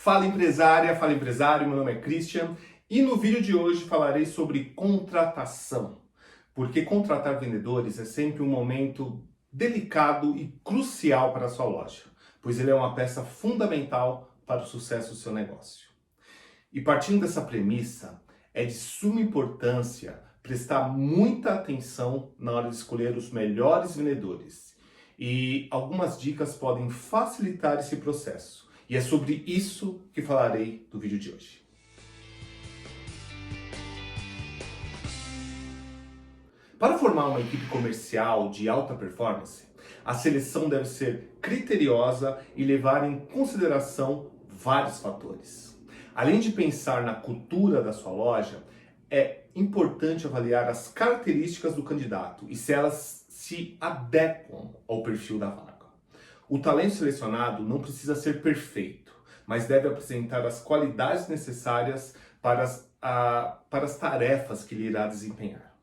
Fala empresária, fala empresário, meu nome é Christian e no vídeo de hoje falarei sobre contratação, porque contratar vendedores é sempre um momento delicado e crucial para a sua loja, pois ele é uma peça fundamental para o sucesso do seu negócio. E partindo dessa premissa, é de suma importância prestar muita atenção na hora de escolher os melhores vendedores. E algumas dicas podem facilitar esse processo. E é sobre isso que falarei no vídeo de hoje. Para formar uma equipe comercial de alta performance, a seleção deve ser criteriosa e levar em consideração vários fatores. Além de pensar na cultura da sua loja, é importante avaliar as características do candidato e se elas se adequam ao perfil da vaga. O talento selecionado não precisa ser perfeito, mas deve apresentar as qualidades necessárias para as tarefas que ele irá desempenhar.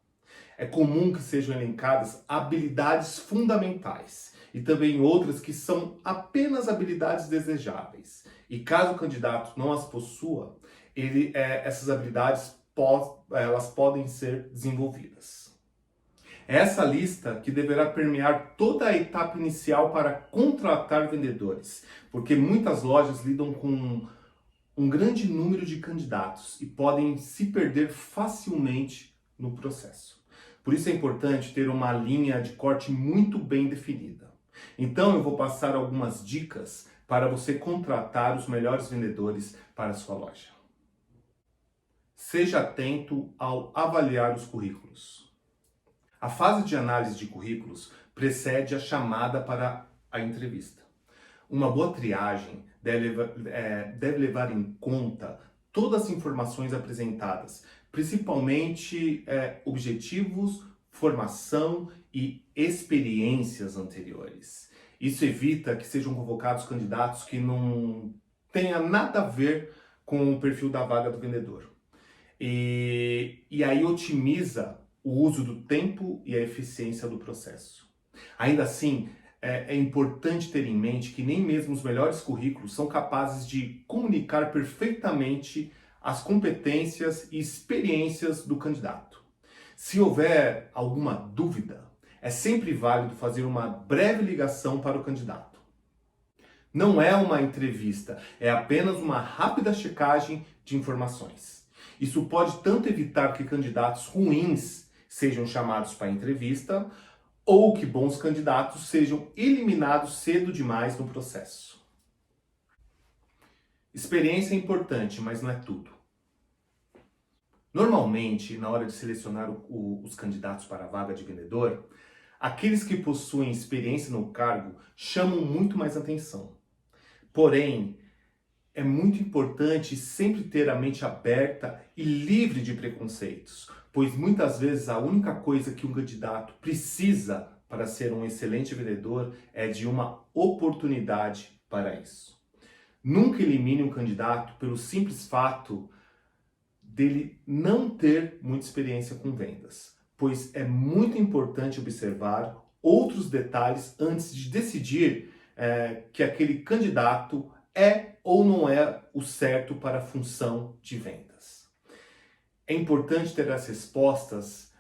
É comum que sejam elencadas habilidades fundamentais e também outras que são apenas habilidades desejáveis. E caso o candidato não as possua, essas habilidades elas podem ser desenvolvidas. É essa lista que deverá permear toda a etapa inicial para contratar vendedores, porque muitas lojas lidam com um grande número de candidatos e podem se perder facilmente no processo. Por isso é importante ter uma linha de corte muito bem definida. Então eu vou passar algumas dicas para você contratar os melhores vendedores para a sua loja. Seja atento ao avaliar os currículos. A fase de análise de currículos precede a chamada para a entrevista. Uma boa triagem deve levar em conta todas as informações apresentadas, principalmente objetivos, formação e experiências anteriores. Isso evita que sejam convocados candidatos que não tenham nada a ver com o perfil da vaga do vendedor. E aí otimiza o uso do tempo e a eficiência do processo. Ainda assim, é importante ter em mente que nem mesmo os melhores currículos são capazes de comunicar perfeitamente as competências e experiências do candidato. Se houver alguma dúvida, é sempre válido fazer uma breve ligação para o candidato. Não é uma entrevista, é apenas uma rápida checagem de informações. Isso pode tanto evitar que candidatos ruins sejam chamados para a entrevista, ou que bons candidatos sejam eliminados cedo demais no processo. Experiência é importante, mas não é tudo. Normalmente, na hora de selecionar os candidatos para a vaga de vendedor, aqueles que possuem experiência no cargo chamam muito mais atenção. Porém, é muito importante sempre ter a mente aberta e livre de preconceitos, pois muitas vezes a única coisa que um candidato precisa para ser um excelente vendedor é de uma oportunidade para isso. Nunca elimine um candidato pelo simples fato dele não ter muita experiência com vendas, pois é muito importante observar outros detalhes antes de decidir que aquele candidato é ou não é o certo para a função de vendas. É importante ter as respostas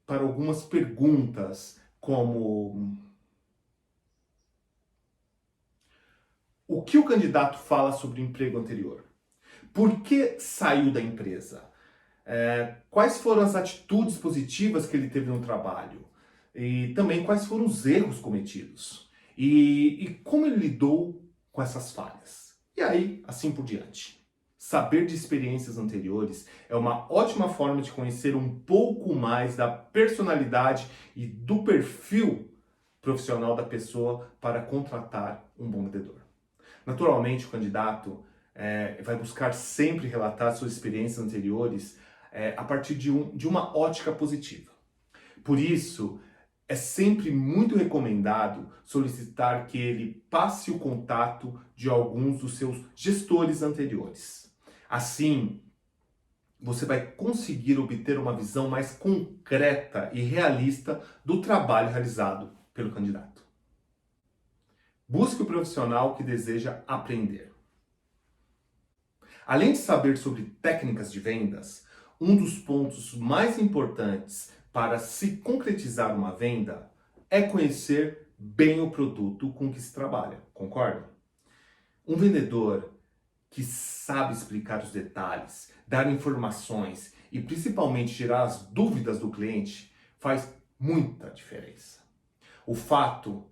para algumas perguntas, como: o que o candidato fala sobre o emprego anterior? Por que saiu da empresa? Quais foram as atitudes positivas que ele teve no trabalho? E também quais foram os erros cometidos? E como ele lidou com essas falhas? E aí, assim por diante. Saber de experiências anteriores é uma ótima forma de conhecer um pouco mais da personalidade e do perfil profissional da pessoa para contratar um bom vendedor. Naturalmente, o candidato vai buscar sempre relatar suas experiências anteriores a partir de uma ótica positiva. Por isso, é sempre muito recomendado solicitar que ele passe o contato de alguns dos seus gestores anteriores. Assim, você vai conseguir obter uma visão mais concreta e realista do trabalho realizado pelo candidato. Busque o profissional que deseja aprender. Além de saber sobre técnicas de vendas, um dos pontos mais importantes para se concretizar uma venda é conhecer bem o produto com que se trabalha, concorda? Um vendedor que sabe explicar os detalhes, dar informações e principalmente tirar as dúvidas do cliente faz muita diferença. O fato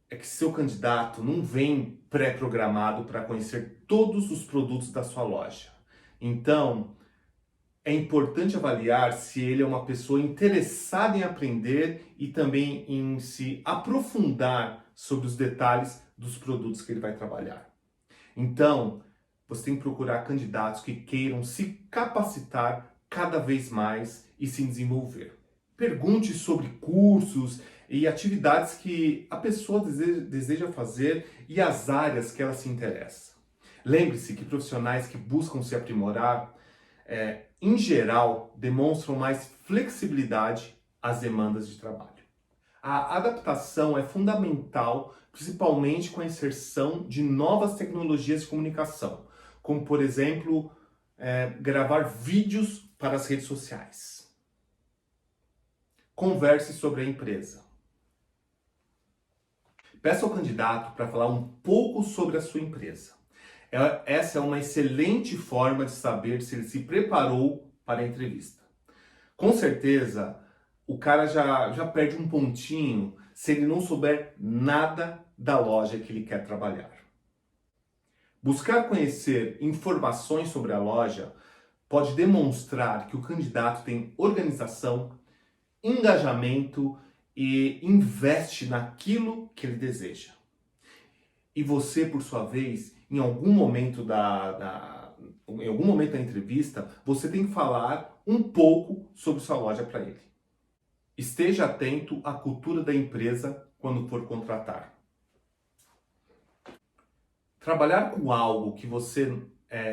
é que seu candidato não vem pré-programado para conhecer todos os produtos da sua loja. Então, é importante avaliar se ele é uma pessoa interessada em aprender e também em se aprofundar sobre os detalhes dos produtos que ele vai trabalhar. Então, você tem que procurar candidatos que queiram se capacitar cada vez mais e se desenvolver. Pergunte sobre cursos e atividades que a pessoa deseja fazer e as áreas que ela se interessa. Lembre-se que profissionais que buscam se aprimorar, em geral, demonstram mais flexibilidade às demandas de trabalho. A adaptação é fundamental, principalmente com a inserção de novas tecnologias de comunicação, como, por exemplo, gravar vídeos para as redes sociais. Converse sobre a empresa. Peça ao candidato para falar um pouco sobre a sua empresa. Essa é uma excelente forma de saber se ele se preparou para a entrevista. Com certeza, o cara já perde um pontinho se ele não souber nada da loja que ele quer trabalhar. Buscar conhecer informações sobre a loja pode demonstrar que o candidato tem organização, engajamento e investe naquilo que ele deseja. E você, por sua vez, em algum momento da entrevista, você tem que falar um pouco sobre sua loja para ele. Esteja atento à cultura da empresa quando for contratar. Trabalhar com algo que você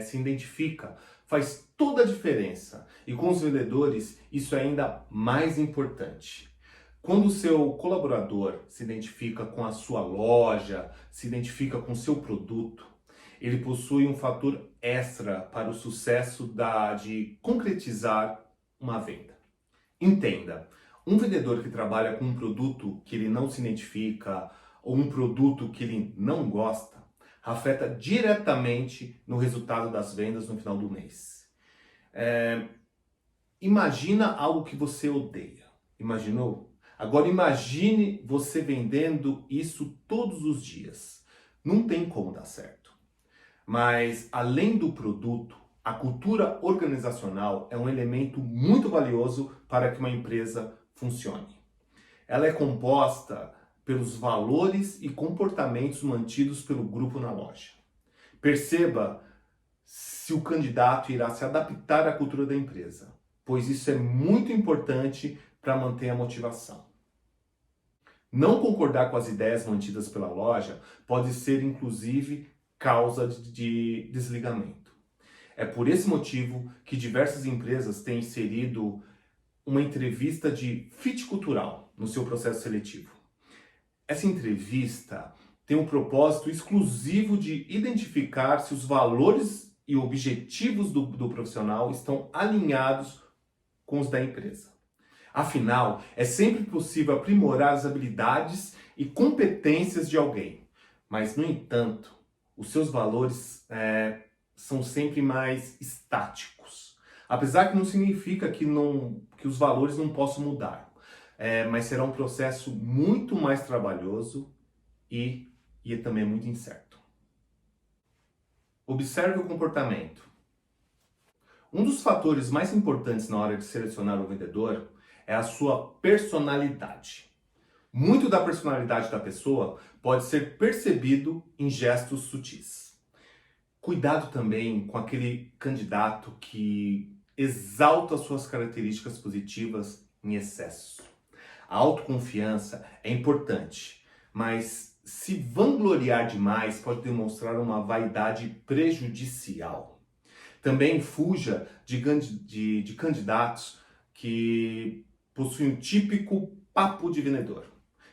se identifica faz toda a diferença. E com os vendedores, isso é ainda mais importante. Quando o seu colaborador se identifica com a sua loja, se identifica com o seu produto, ele possui um fator extra para o sucesso de concretizar uma venda. Entenda, um vendedor que trabalha com um produto que ele não se identifica ou um produto que ele não gosta, afeta diretamente no resultado das vendas no final do mês. Imagina algo que você odeia. Imaginou? Agora imagine você vendendo isso todos os dias. Não tem como dar certo. Mas além do produto, a cultura organizacional é um elemento muito valioso para que uma empresa funcione. Ela é composta pelos valores e comportamentos mantidos pelo grupo na loja. Perceba se o candidato irá se adaptar à cultura da empresa, pois isso é muito importante para manter a motivação. Não concordar com as ideias mantidas pela loja pode ser, inclusive, causa de desligamento. É por esse motivo que diversas empresas têm inserido uma entrevista de fit cultural no seu processo seletivo. Essa entrevista tem um propósito exclusivo de identificar se os valores e objetivos do profissional estão alinhados com os da empresa. Afinal, é sempre possível aprimorar as habilidades e competências de alguém, mas, no entanto, os seus valores são sempre mais estáticos. Apesar que não significa que os valores não possam mudar, mas será um processo muito mais trabalhoso e também muito incerto. Observe o comportamento. Um dos fatores mais importantes na hora de selecionar o vendedor é a sua personalidade. Muito da personalidade da pessoa pode ser percebido em gestos sutis. Cuidado também com aquele candidato que exalta suas características positivas em excesso. A autoconfiança é importante, mas se vangloriar demais pode demonstrar uma vaidade prejudicial. Também fuja de candidatos que possuem o típico papo de vendedor,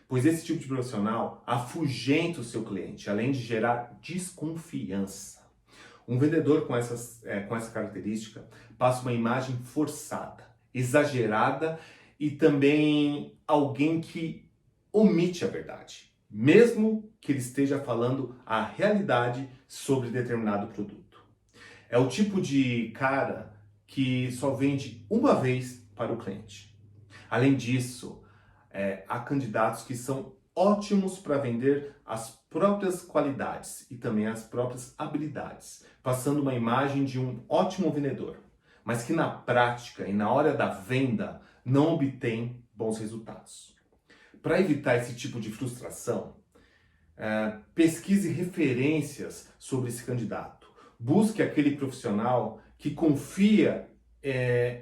pois esse tipo de profissional afugenta o seu cliente, além de gerar desconfiança. Um vendedor com essa característica passa uma imagem forçada, exagerada e também alguém que omite a verdade, mesmo que ele esteja falando a realidade sobre determinado produto. É o tipo de cara que só vende uma vez para o cliente. Além disso, há candidatos que são ótimos para vender as próprias qualidades e também as próprias habilidades, passando uma imagem de um ótimo vendedor, mas que na prática e na hora da venda não obtém bons resultados. Para evitar esse tipo de frustração, pesquise referências sobre esse candidato. Busque aquele profissional que confia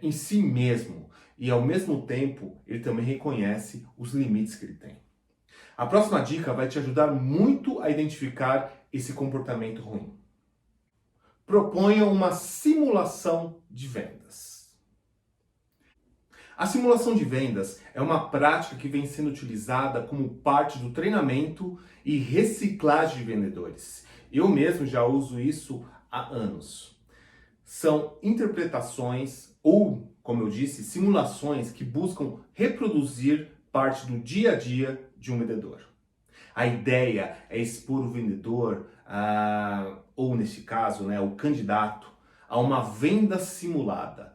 em si mesmo e, ao mesmo tempo, ele também reconhece os limites que ele tem. A próxima dica vai te ajudar muito a identificar esse comportamento ruim. Proponha uma simulação de vendas. A simulação de vendas é uma prática que vem sendo utilizada como parte do treinamento e reciclagem de vendedores. Eu mesmo já uso isso há anos. São interpretações ou, como eu disse, simulações que buscam reproduzir parte do dia a dia de um vendedor. A ideia é expor o vendedor, ou neste caso, o candidato, a uma venda simulada,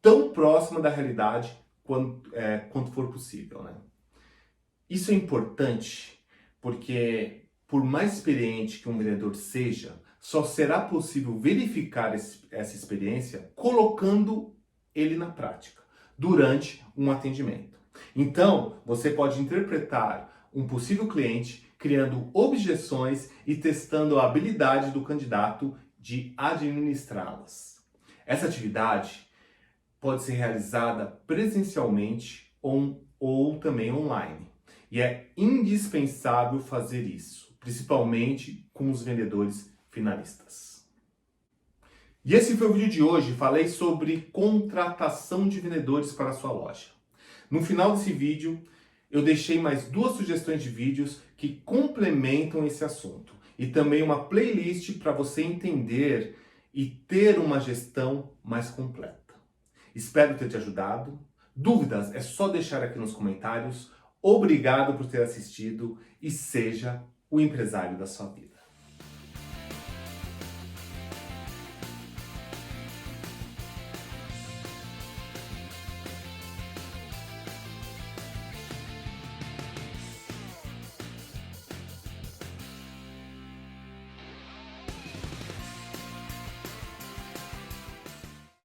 tão próxima da realidade quanto for possível. Isso é importante porque, por mais experiente que um vendedor seja, só será possível verificar essa experiência colocando ele na prática, durante um atendimento. Então, você pode interpretar um possível cliente criando objeções e testando a habilidade do candidato de administrá-las. Essa atividade pode ser realizada presencialmente ou também online. E é indispensável fazer isso, principalmente com os vendedores finalistas. E esse foi o vídeo de hoje. Falei sobre contratação de vendedores para a sua loja. No final desse vídeo, eu deixei mais 2 sugestões de vídeos que complementam esse assunto. E também uma playlist para você entender e ter uma gestão mais completa. Espero ter te ajudado. Dúvidas é só deixar aqui nos comentários. Obrigado por ter assistido e seja o empresário da sua vida.